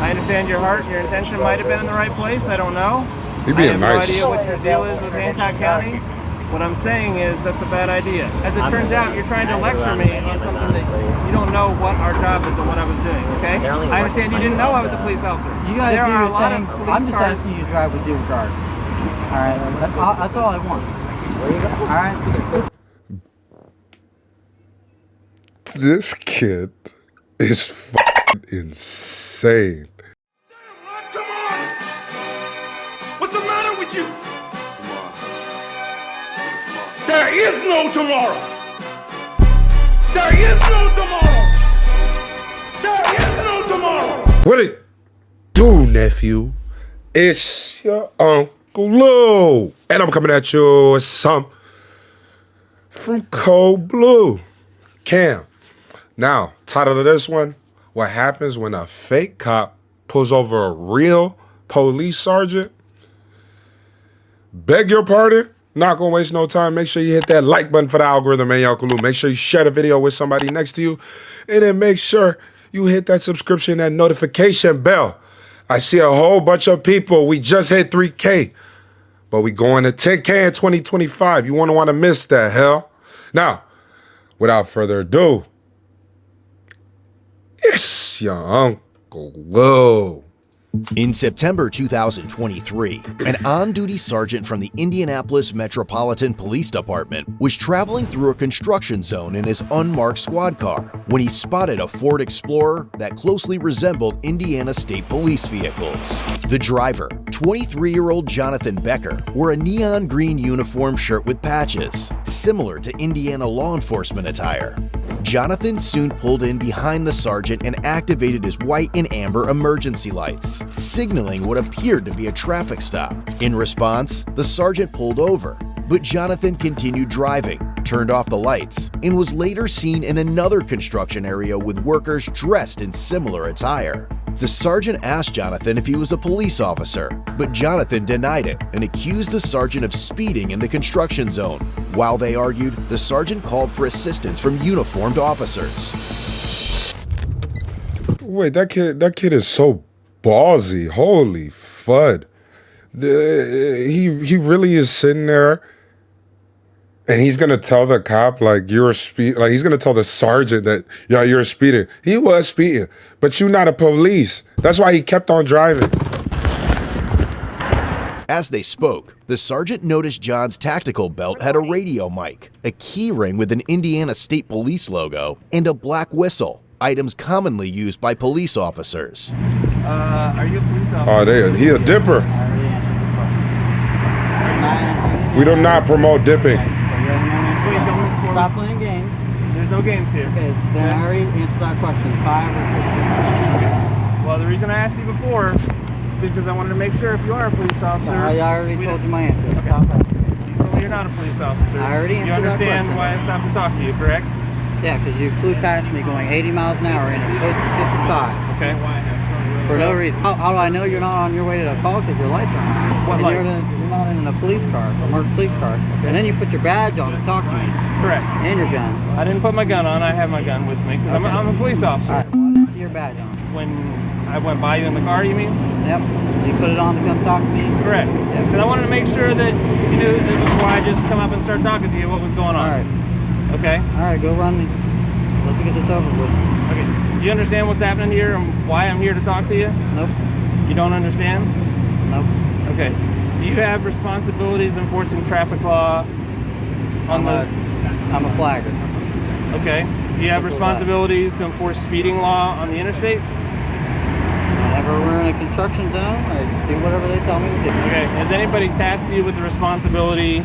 I understand your heart, your intention might have been in the right place. I don't know. You're I being have nice. no idea what your deal is with Hancock County. What I'm saying is that's a bad idea. As it turns out, you're trying to lecture me on something that you don't know what our job is and what I was doing, okay? I understand you didn't know I was a police officer. You guys there do are your a lot thing. of police I'm just cars. asking you to drive with due regard. Alright, that's all I want. Alright? This kid is fucking insane. Come on! What's the matter with you? There is no tomorrow! There is no tomorrow! There is no tomorrow! What it do, nephew? It's your Uncle Lou. And I'm coming at you with some from Cold Blue. Cam. Now, title of this one, what happens when a fake cop pulls over a real police sergeant? Beg your pardon? Not gonna waste no time. Make sure you hit that like button for the algorithm, man, Uncle Lou. Make sure you share the video with somebody next to you. And then make sure you hit that subscription and notification bell. I see a whole bunch of people. We just hit 3K. But we going to 10K in 2025. You won't want to miss that, hell. Now, without further ado, it's your Uncle Lou. In September 2023, an on-duty sergeant from the Indianapolis Metropolitan Police Department was traveling through a construction zone in his unmarked squad car when he spotted a Ford Explorer that closely resembled Indiana State Police vehicles. The driver, 23-year-old Jonathan Becker, wore a neon green uniform shirt with patches, similar to Indiana law enforcement attire. Jonathan soon pulled in behind the sergeant and activated his white and amber emergency lights, signaling what appeared to be a traffic stop. In response, the sergeant pulled over, but Jonathan continued driving, turned off the lights, and was later seen in another construction area with workers dressed in similar attire. The sergeant asked Jonathan if he was a police officer, but Jonathan denied it and accused the sergeant of speeding in the construction zone. While they argued, the sergeant called for assistance from uniformed officers. Wait, that kid is so ballsy. Holy FUD. He really is sitting there and he's gonna tell the cop like you're like he's gonna tell the sergeant that you're speeding. He was speeding, but you're not a police. That's why he kept on driving. As they spoke, the sergeant noticed John's tactical belt had a radio mic, a key ring with an Indiana State Police logo, and a black whistle, items commonly used by police officers. Are you a police officer? Oh, he a dipper. I already answered this question. We do not promote dipping. Stop playing games. There's no games here. Okay, then I already answered that question 5 or 6 times. Well, the reason I asked you before is because I wanted to make sure if you are a police officer. I already told you my answer. Okay. Stop asking. You told me you're not a police officer. I already answered that You understand question. why I stopped to talk to you, correct? Yeah, because you flew past me going 80 miles an hour in a post 55. Okay. For no reason. How do I know you're not on your way to the call? Because your lights are on. What And lights? you're not in a police car, a marked police car. Okay. And then you put your badge on to talk to me. Correct. And your gun. I didn't put my gun on. I have my gun with me because Okay. I'm a police officer. Alright, well, I didn't see your badge on. When I went by you in the car, you mean? Yep. You put it on to come talk to me? Correct. Yeah. Because I wanted to make sure that you knew this is why I just come up and start talking to you what was going on. Alright. Okay? Alright, go run me. Let's get this over with. Okay. Do you understand what's happening here and why I'm here to talk to you? Nope. You don't understand? Nope. Okay. Do you have responsibilities enforcing traffic law on those? I'm a flagger. Okay. Do you have responsibilities to enforce speeding law on the interstate? Whenever we're in a construction zone, I do whatever they tell me to do. Okay. Has anybody tasked you with the responsibility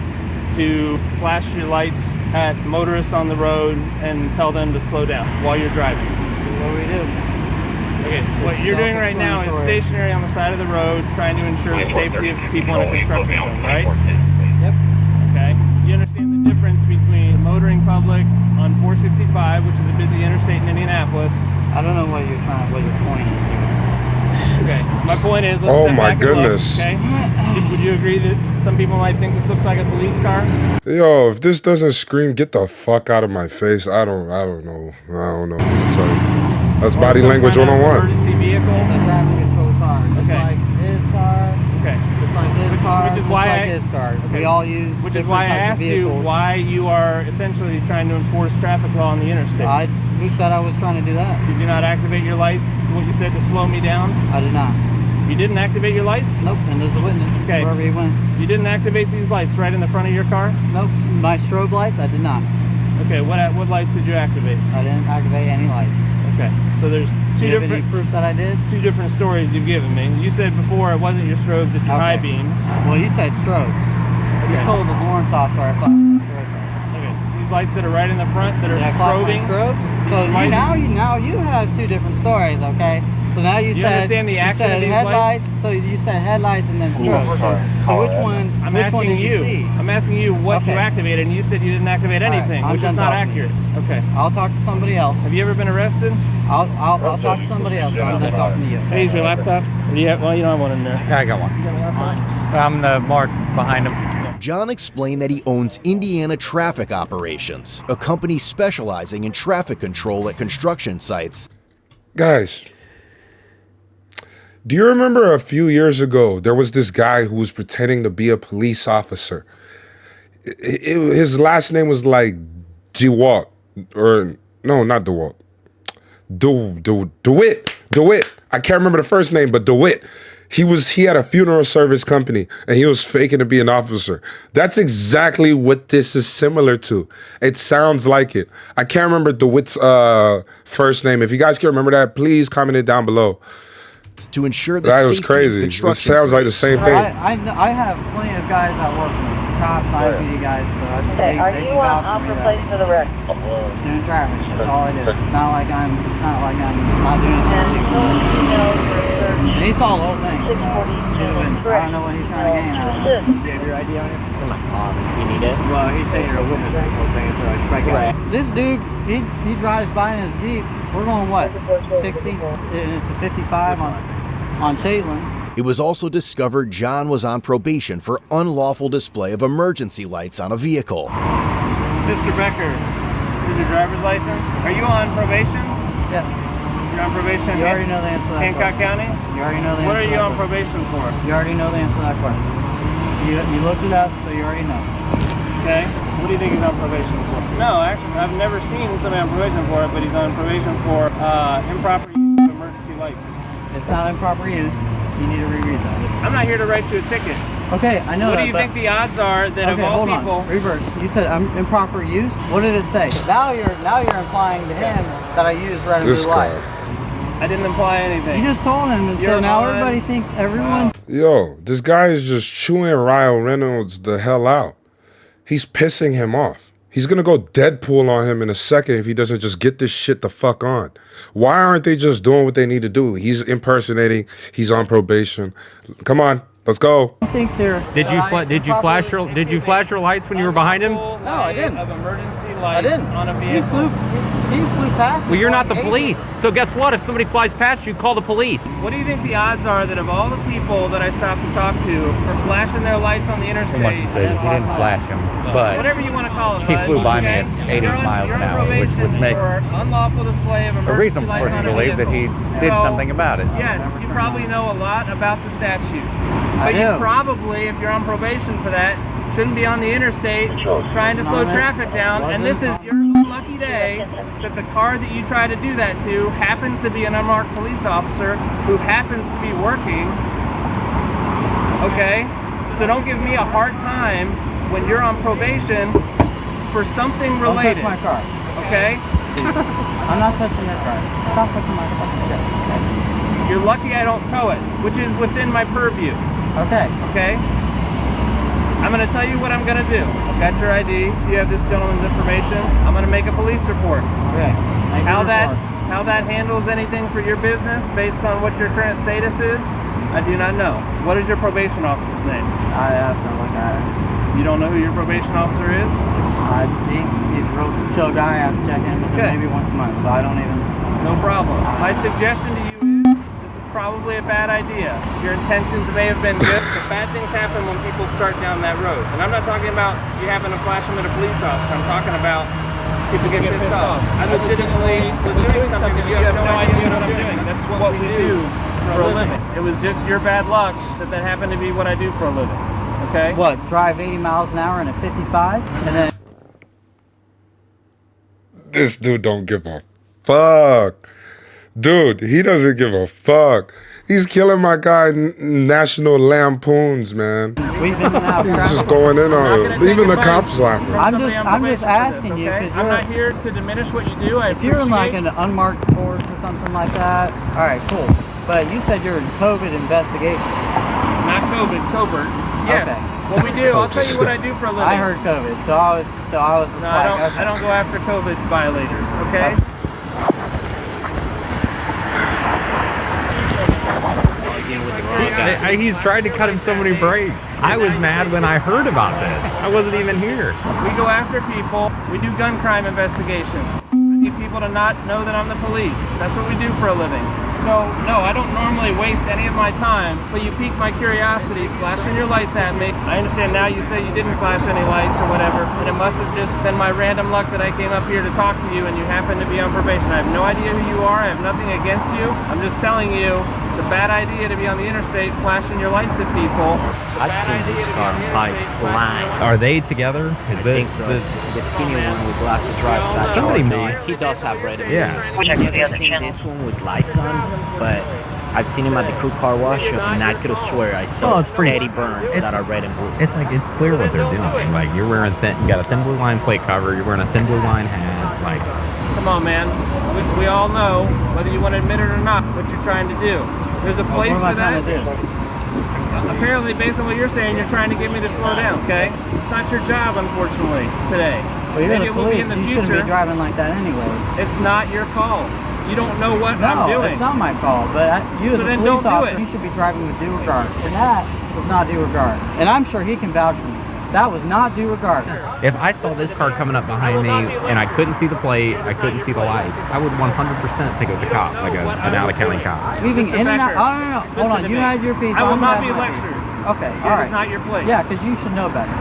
to flash your lights at motorists on the road and tell them to slow down while you're driving? What do we do? Okay, what you're doing right now is stationary on the side of the road trying to ensure the safety of people in a construction zone, right? Yep. Okay. You understand the difference between motoring public on 465, which is a busy interstate in Indianapolis. I don't know what your point is here. Okay. My point is, let's Oh step my back and look, goodness. okay? Would you agree that some people might think this looks like a police car? Yo, if this doesn't scream, get the fuck out of my face. I don't know. I don't know what to tell you. That's body language 101. Emergency vehicle. It's a traffic control this car. We all use Which is different why I types of asked you vehicles. why you are essentially trying to enforce traffic law on the interstate. Who said I was trying to do that? Did you not activate your lights, what you said, to slow me down? I did not. You didn't activate your lights? Nope, and there's a witness. Okay. Wherever he went. You didn't activate these lights right in the front of your car? Nope. My strobe lights, I did not. Okay, what lights did you activate? I didn't activate any lights. Okay, so there's Do you have any proof that I did? two different stories you've given me. You said before it wasn't your strobes, it's your high beams. Well, you said strobes. You Okay. told the Lawrence officer I flashed my strobe lights. Okay, these lights that are right in the front that are Did I flash my strobing. strobes? So now you have two different stories, okay? So now you You said understand the action of said these headlights. So you said headlights and then strobes. So which one? I'm which one asking did you see? I'm asking you what you Okay. activated, and you said you didn't activate All right, anything, I'm which is done not talking to you. accurate. Okay. I'll talk to somebody else. Have you ever been arrested? I'll talk to somebody else. But I'm done talking to you. Hey, is your laptop? Or do you have, well, you don't have one in there. Yeah, I got one. I'm the mark behind him. John explained that he owns Indiana Traffic Operations, a company specializing in traffic control at construction sites. Guys, do you remember a few years ago, there was this guy who was pretending to be a police officer? His last name was like DeWalt, or no, not DeWalt. DeWitt. I can't remember the first name, but DeWitt. He had a funeral service company and he was faking to be an officer. That's exactly what this is similar to. It sounds like it. I can't remember DeWitt's first name. If you guys can remember that, please comment it down below. To ensure the That was safety of crazy. It construction sounds like the crews. same thing. I have plenty of guys that work with me. Cops, IPD guys. So Okay, are you on place for the wreck? Doing traffic. That's all I do. It's not like I'm not doing anything. And he saw the whole thing. So, I don't know what he's trying to gain out of it. Do you have your ID on you? You need it? Well, he's saying you're a witness to this whole thing, so I should probably get it. This dude, he drives by in his Jeep. We're going what? 60? And it's a 55 on Caitlin. It was also discovered John was on probation for unlawful display of emergency lights on a vehicle. Mr. Becker, is your driver's license? Are you on probation? Yeah. You're on probation? You already know the answer to that Hancock question. County? You already know the answer What are to you that on question. probation for? You already know the answer to that question. You looked it up, so you already know. Okay. What do you think he's on probation for? No, actually, I've never seen somebody on probation for it, but he's on probation for improper use of emergency lights. It's not improper use. You need to reread that. I'm not here to write you a ticket. Okay, I know What that. do you think the odds are that of Okay, all hold people... on. Reverse. You said improper use. What did it say? Now you're implying to him that I used red and This blue guy. lights. I didn't imply anything. You just told him, and You're so now on- everybody thinks everyone. Yo, this guy is just chewing Ryan Reynolds the hell out. He's pissing him off. He's gonna go Deadpool on him in a second if he doesn't just get this shit the fuck on. Why aren't they just doing what they need to do? He's impersonating. He's on probation. Come on, let's go. I think they're. Did you flash your lights when you were behind him? No, I didn't. Of emergency I lights didn't. on a He vehicle. flew past. Well, you're not the me. police. So guess what? If somebody flies past you, call the police. What do you think the odds are that of all the people that I stopped to talk to for flashing their lights on the interstate? He didn't flash him, but Whatever you want to call it. he bud, flew by me okay? at 80 You're on- miles you're an on hour, which probation would make for unlawful display of a emergency reason lights for us on to a believe that he vehicle. did So, something about it. Yes, you probably know a lot about the statute. But do. you probably, if you're on probation for that, shouldn't be on the interstate trying to slow traffic down. And this is your lucky day that the car that you try to do that to happens to be an unmarked police officer who happens to be working. Okay? So don't give me a hard time when you're on probation for something Don't touch related. my car. Okay? I'm not touching your car. Stop touching my car. You're lucky I don't tow it, which is within my purview. Okay. Okay? I'm going to tell you what I'm going to do. I've got your ID. You have this gentleman's information. I'm going to make a police report. Okay. Thank you How for that calling. how that handles anything for your business based on what your current status is, I do not know. What is your probation officer's name? I have to look at it. You don't know who your probation officer is? I think he's a real chill guy. I have to check in with him Okay. maybe once a month, so I don't even. No problem. My suggestion to you is, this is probably a bad idea. Your intentions may have been good, but bad things happen when people start down that road. And I'm not talking about you having to flash them at a police officer. I'm talking about people get pissed off. I legitimately was doing something that you have no idea what I'm doing. That's what we do for a living. It was just your bad luck that that happened to be what I do for a living. okay? What, drive 80 miles an hour in a 55? And then This dude don't give a fuck. Dude, he doesn't give a fuck. He's killing my guy National Lampoons, man. we've been out He's of just traffic. going in I'm not on gonna it. take Even the advice cops laughing. from I'm somebody just- on I'm just probation for asking this, you, okay? 'cause I'm you're- not here to diminish what you do. I If you're in like appreciate- an unmarked Porsche or something like that, all right, cool. But you said you're in COVID investigation. Not COVID, covert. Yes. Okay. What we do, I'll tell you what I do for a living. I heard COVID, so I was No, like, I don't go after COVID violators, okay? He's tried to cut him so many breaks. I was mad when I heard about this. I wasn't even here. We go after people. We do gun crime investigations. I need people to not know that I'm the police. That's what we do for a living. So, no, I don't normally waste any of my time, but you pique my curiosity, flashing your lights at me. I understand now you say you didn't flash any lights or whatever, and it must have just been my random luck that I came up here to talk to you and you happen to be on probation. I have no idea who you are. I have nothing against you. I'm just telling you, it's a bad idea to be on the interstate flashing your lights at people. I've seen this car like flying. Are they together? I think so. The skinny one with glasses drives that Somebody car. made- He does have red and blue. Yeah. I've never seen this one with lights on, but I've seen him at the crew car wash, and I could have swear I saw Oh, it's pretty- steady burns that are red and blue. It's like, it's clear what they're doing. Like, you're wearing you got a thin blue line plate cover, you're wearing a thin blue line hat. Like, Come on, man. We all know, whether you want to admit it or not, what you're trying to do. There's a place what am I for that. trying to do? Apparently, based on what you're saying, you're trying to get me to slow down, okay? It's not your job, unfortunately, today. Well, you're Maybe the it will be police. in the You future. shouldn't be driving like that anyway. It's not your call. You don't know what No, I'm doing. it's not my call. But you as So a then police don't do officer, it. you should be driving with due regard. And that was not due regard. And I'm sure he can vouch for me. That was not due regard. if I saw this car coming up behind me and I couldn't see the plate, I couldn't see the lights, I would 100% think it was a cop, like an out-of-county cop. Leaving Mr. in and out. Becker, Oh, no. listen Hold on. to You me. had your piece. I will I'm not gonna be have my lectured. piece. Okay, It all is right. not your place. Yeah, because you should know better.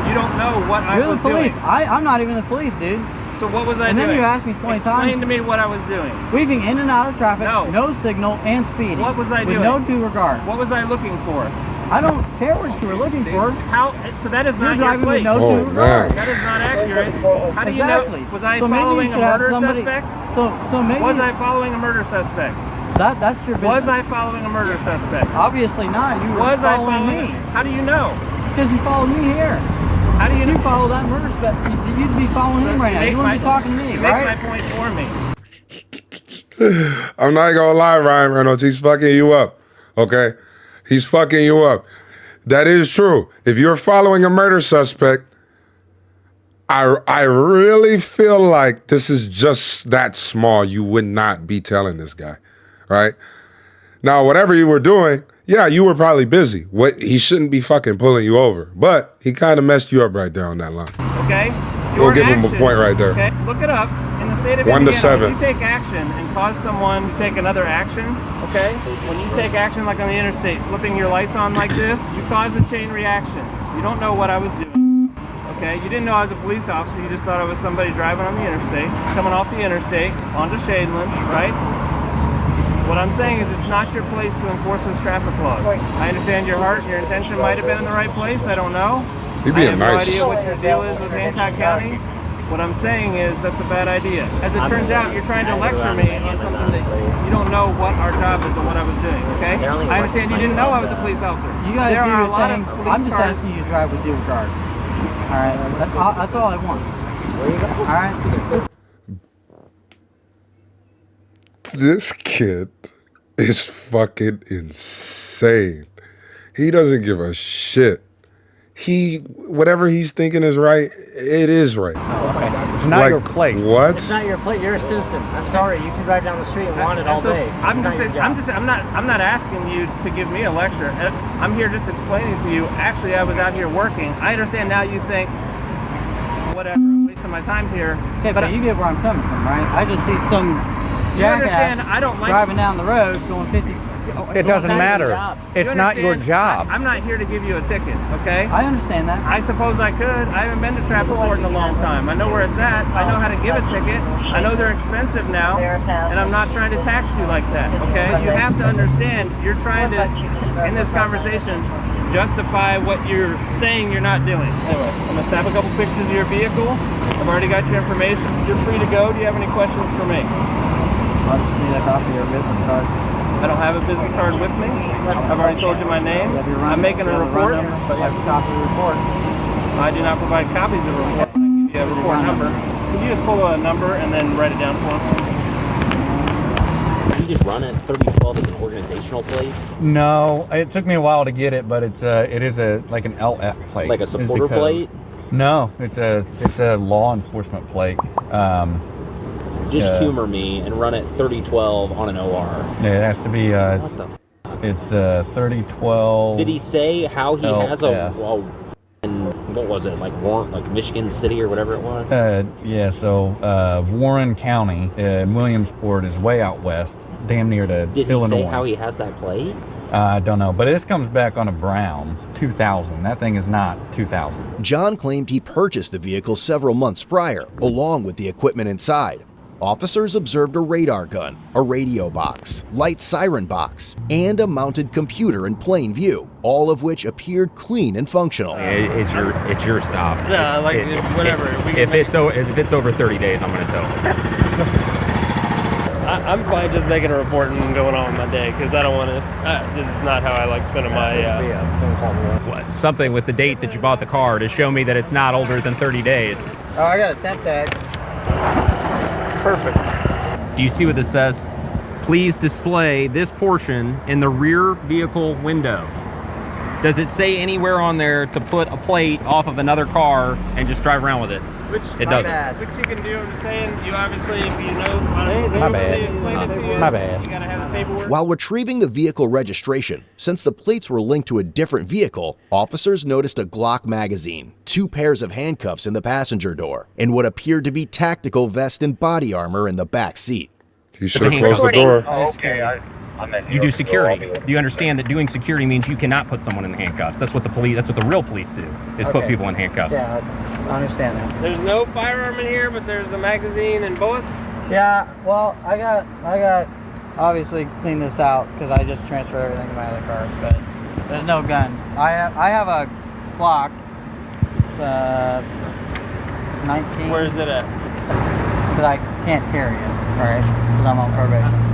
You don't know what I You're was the police. doing. I'm not even the police, dude. So what was I And doing? then you asked me 20 Explain times. to me what I was doing. Weaving in and out of traffic, No. signal, and speeding. What was I with doing? no due regard. What was I looking for? I don't care what you were looking for. How? So that is You're not your driving with place. no Oh, due regard. man. That is not accurate. How do you Exactly. know? Was I So maybe you following a should have murder somebody- suspect? So maybe Was I following a murder suspect? that's your business. Was I following a murder suspect? Obviously not. You were Was I following following? me How do you know? because you followed me here. How do you You know? follow that murder suspect. You'd be following him right now. You wouldn't be talking to me, You make right? my point for me. I'm not gonna lie, Ryan Reynolds. He's fucking you up. Okay? He's fucking you up. That is true. If you're following a murder suspect, I really feel like this is just that small. You would not be telling this guy, right? Now, whatever you were doing, yeah, you were probably busy. He shouldn't be fucking pulling you over, but he kind of messed you up right there on that line. Okay? We'll Your give him a actions, point right there. Okay? Look it up. In the state of 1 to Indiana, 7. when you take action and cause someone to take another action, okay? When you take action like on the interstate, flipping your lights on like this, you cause a chain reaction. You don't know what I was doing. Okay? You didn't know I was a police officer. You just thought I was somebody driving on the interstate, coming off the interstate, onto Shadeland, right? What I'm saying is it's not your place to enforce those traffic laws. I understand your heart and your intention might have been in the right place. I don't know. You're I being have nice. no idea what your deal is with Hancock County. What I'm saying is that's a bad idea. As it turns out, you're trying to lecture me on something that you don't know what our job is and what I was doing, okay? I understand you didn't know I was a police officer. You guys there do are a your lot thing. of police I'm just cars. asking you to drive with due regard. All right, that's all I want. All right. This kid is fucking insane. He doesn't give a shit. Whatever he's thinking is right, it is right. It's not your plate. What? It's not your plate. You're a citizen. I'm sorry. You can drive down the street and want it all So, day. I'm It's not your job. I'm not asking you to give me a lecture. I'm here just explaining to you. Actually, I was out here working. I understand now. You think, whatever, I'm wasting my time here. Okay, but you get where I'm coming from, right? I just see some You understand? jackass I don't like. driving down the road going 50 It doesn't matter. It's You not your understand? job. I'm not here to give you a ticket, okay? I understand that. I suppose I could. I haven't been to traffic court in a long time. I know where it's at. I know how to give a ticket. I know they're expensive now, and I'm not trying to tax you like that, okay? You have to understand, you're trying to, in this conversation, justify what you're saying you're not doing. Anyway, I'm gonna snap a couple pictures of your vehicle. I've already got your information. You're free to go. Do you have any questions for me? I just need a copy of your business card. I don't have a business card with me. I've already told you my name. I'm making a report. But you have a copy of the report. I do not provide copies of the report. I give you a report number. Could you just pull a number and then write it down for me? You just run it 3012 as an organizational plate? No, it took me a while to get it, but it is like an LF plate. Like a supporter plate? No, it's a law enforcement plate. Just humor me and run it 3012 on an OR. Yeah, it has to be. What the? It's 3012. Did he say how he has LF. and what was it, like Warren, like Michigan City or whatever it was? Yeah, so Warren County, Williamsport is way out west, damn near to Did he Illinois. say how he has that plate? I don't know, but this comes back on a brown 2000. That thing is not 2000. John claimed he purchased the vehicle several months prior, along with the equipment inside. Officers observed a radar gun, a radio box, light siren box, and a mounted computer in plain view, all of which appeared clean and functional. It's your stop. Yeah, like whatever. If it's over 30 days, I'm gonna tow. I'm fine just making a report and going on with my day because I don't want to. This is not how I like spending my. Something with the date that you bought the car to show me that it's not older than 30 days. Oh, I got a temp tag. Perfect. Do you see what this says? Please display this portion in the rear vehicle window. Does it say anywhere on there to put a plate off of another car and just drive around with it? It doesn't. Which you can do. I'm just saying. You obviously, if you know, My bad. explain it to you. My bad. You gotta have the paperwork. While retrieving the vehicle registration, since the plates were linked to a different vehicle, officers noticed a Glock magazine, 2 pairs of handcuffs in the passenger door, and what appeared to be tactical vest and body armor in the back seat. He should have closed the door. You do security. Do you understand that doing security means you cannot put someone in handcuffs? That's what the real police do, is put people in handcuffs. Yeah, I understand that. There's no firearm in here, but there's a magazine and bullets. Yeah, well, I got obviously clean this out because I just transferred everything to my other car, but there's no gun. I have a Glock. It's 19. Where is it at? Because I can't carry it, right? Because I'm on probation.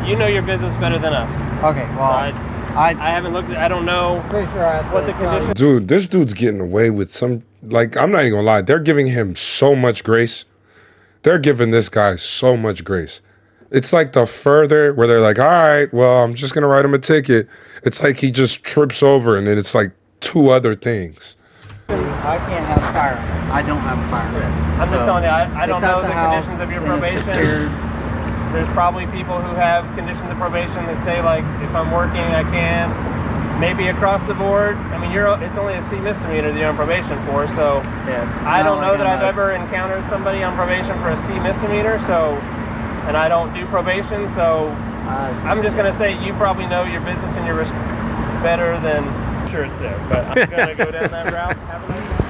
You know your business better than us. Okay, well, I haven't looked at. I don't know pretty sure I what the condition. Dude, this dude's getting away with some, like, I'm not even gonna lie. They're giving him so much grace. They're giving this guy so much grace. It's like the further where they're like, all right, well, I'm just gonna write him a ticket. It's like he just trips over and then it's like 2 other things. I can't have a firearm. I don't have a firearm. I'm just telling you, I don't know the conditions of your and it's probation. secured. There's probably people who have conditions of probation that say, like, if I'm working, I can. Maybe across the board. I mean, it's only a C misdemeanor that you're on probation for, so Yeah, I don't know that I've ever encountered somebody on probation for a C misdemeanor, so, and I don't do probation, so I'm just going to say you probably know your business and your risk better than, I'm sure it's there, but I'm going to go down that route. Have a nice day.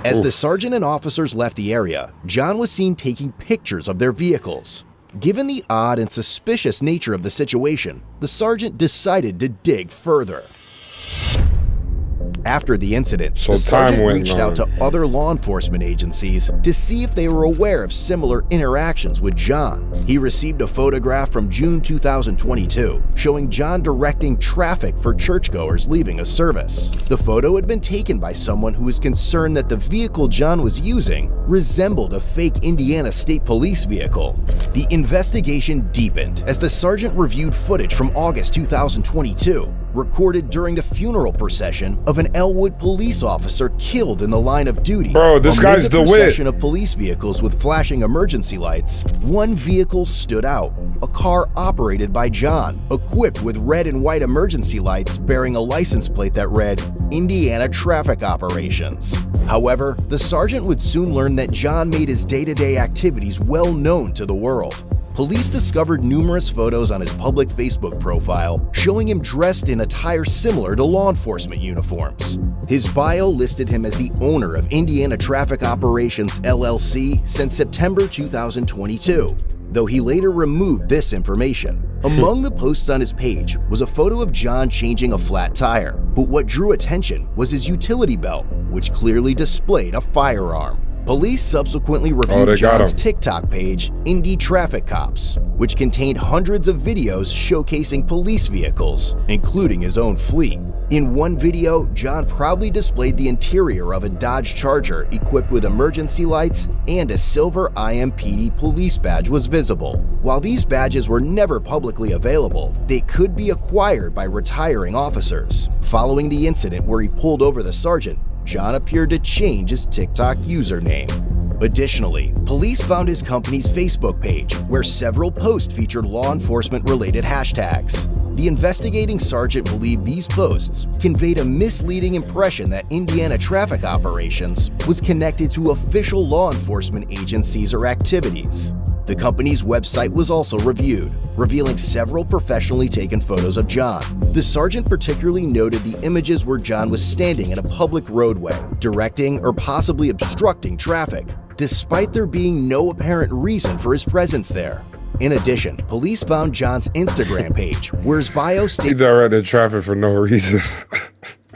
As the sergeant and officers left the area, John was seen taking pictures of their vehicles. Given the odd and suspicious nature of the situation, the sergeant decided to dig further. After the incident, So the sergeant time went reached out to on. other law enforcement agencies to see if they were aware of similar interactions with John. He received a photograph from June 2022 showing John directing traffic for churchgoers leaving a service. The photo had been taken by someone who was concerned that the vehicle John was using resembled a fake Indiana State Police vehicle. The investigation deepened as the sergeant reviewed footage from August 2022 recorded during the funeral procession of an Elwood police officer killed in the line of duty. Bro, this Amid guy's the the wit. procession of police vehicles with flashing emergency lights, one vehicle stood out, a car operated by John, equipped with red and white emergency lights bearing a license plate that read, Indiana Traffic Operations. However, the sergeant would soon learn that John made his day-to-day activities well known to the world. police discovered numerous photos on his public Facebook profile showing him dressed in attire similar to law enforcement uniforms. His bio listed him as the owner of Indiana Traffic Operations LLC since September 2022, though he later removed this information. Among the posts on his page was a photo of John changing a flat tire, but what drew attention was his utility belt, which clearly displayed a firearm. Police subsequently reviewed John's TikTok page, Indy Traffic Cops, which contained hundreds of videos showcasing police vehicles, including his own fleet. In one video, John proudly displayed the interior of a Dodge Charger equipped with emergency lights, and a silver IMPD police badge was visible. While these badges were never publicly available, they could be acquired by retiring officers. Following the incident where he pulled over the sergeant, John appeared to change his TikTok username. Additionally, police found his company's Facebook page, where several posts featured law enforcement-related hashtags. The investigating sergeant believed these posts conveyed a misleading impression that Indiana Traffic Operations was connected to official law enforcement agencies or activities. The company's website was also reviewed, revealing several professionally taken photos of John. The sergeant particularly noted the images where John was standing in a public roadway, directing or possibly obstructing traffic, despite there being no apparent reason for his presence there. In addition, police found John's Instagram page, where his bio stated directed traffic for no reason.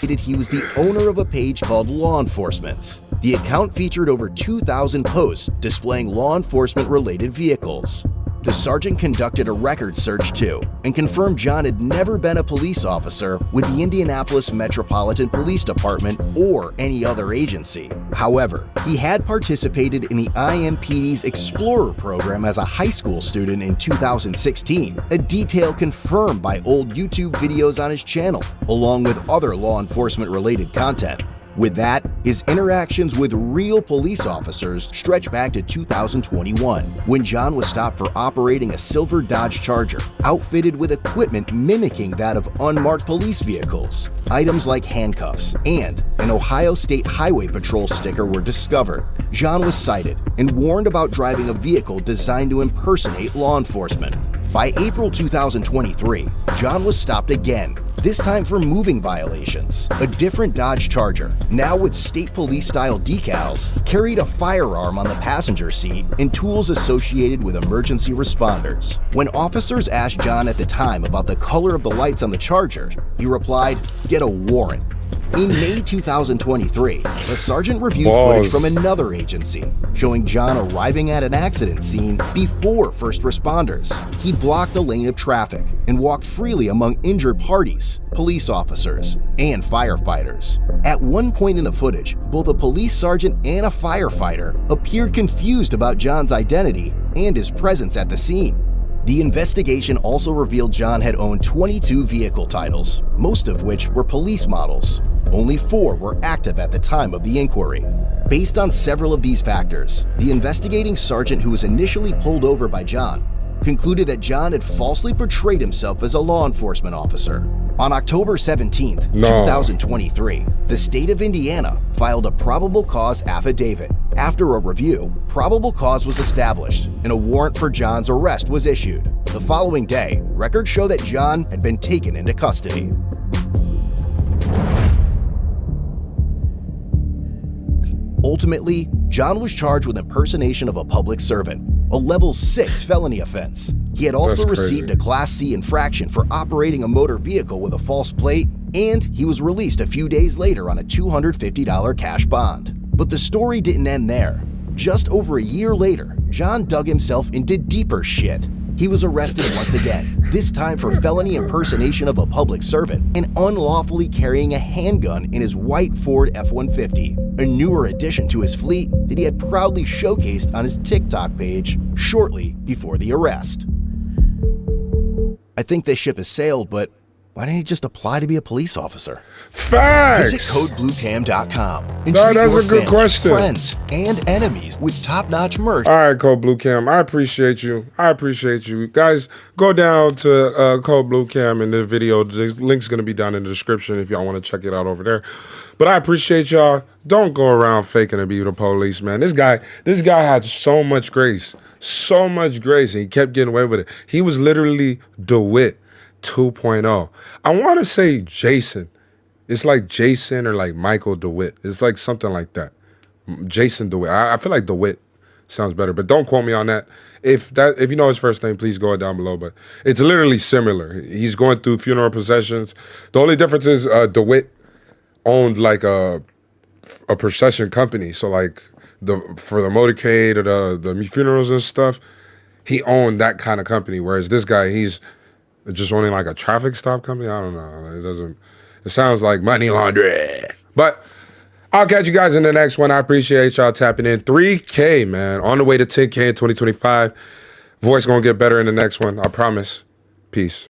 He was the owner of a page called Law Enforcement's. The account featured over 2,000 posts displaying law enforcement-related vehicles. The sergeant conducted a record search too, and confirmed John had never been a police officer with the Indianapolis Metropolitan Police Department or any other agency. However, he had participated in the IMPD's Explorer program as a high school student in 2016, a detail confirmed by old YouTube videos on his channel, along with other law enforcement-related content. With that, his interactions with real police officers stretch back to 2021, when John was stopped for operating a silver Dodge Charger, outfitted with equipment mimicking that of unmarked police vehicles. Items like handcuffs and an Ohio State Highway Patrol sticker were discovered. John was cited and warned about driving a vehicle designed to impersonate law enforcement. By April 2023, John was stopped again, this time for moving violations. A different Dodge Charger, now with state police-style decals, carried a firearm on the passenger seat and tools associated with emergency responders. When officers asked John at the time about the color of the lights on the Charger, he replied, "Get a warrant." In May 2023, the sergeant reviewed footage from another agency, showing John arriving at an accident scene before first responders. He blocked a lane of traffic and walked freely among injured parties, police officers, and firefighters. At one point in the footage, both a police sergeant and a firefighter appeared confused about John's identity and his presence at the scene. The investigation also revealed John had owned 22 vehicle titles, most of which were police models. Only 4 were active at the time of the inquiry. Based on several of these factors, the investigating sergeant who was initially pulled over by John concluded that John had falsely portrayed himself as a law enforcement officer. On October 17, 2023, the state of Indiana filed a probable cause affidavit. After a review, probable cause was established and a warrant for John's arrest was issued. The following day, records show that John had been taken into custody. Ultimately, John was charged with impersonation of a public servant, a level 6 felony offense. He had also received a Class C infraction for operating a motor vehicle with a false plate, and he was released a few days later on a $250 cash bond. But the story didn't end there. Just over a year later, John dug himself into deeper shit. He was arrested once again, this time for felony impersonation of a public servant and unlawfully carrying a handgun in his white Ford F-150, a newer addition to his fleet that he had proudly showcased on his TikTok page shortly before the arrest. I think this ship has sailed, but why didn't he just apply to be a police officer? Facts! Visit CodeBlueCam.com and treat that's your a good family, question. friends, and enemies with top-notch merch. All right, Code Blue Cam, I appreciate you. Guys, go down to Code Blue Cam in the video. The link's going to be down in the description if y'all want to check it out over there. But I appreciate y'all. Don't go around faking to be the police, man. This guy had so much grace. so much grace, and he kept getting away with it. He was literally DeWitt 2.0. I want to say Jason. It's like Jason or like Michael DeWitt. It's like something like that. Jason DeWitt. I feel like DeWitt sounds better, but don't quote me on that. If you know his first name, please go down below. But it's literally similar. He's going through funeral processions. The only difference is DeWitt owned like a procession company. So like for the motorcade or the funerals and stuff, he owned that kind of company. Whereas this guy, he's just owning like a traffic stop company. I don't know. It sounds like money laundry. But I'll catch you guys in the next one. I appreciate y'all tapping in. 3K, man. On the way to 10K in 2025. Voice gonna get better in the next one. I promise. Peace.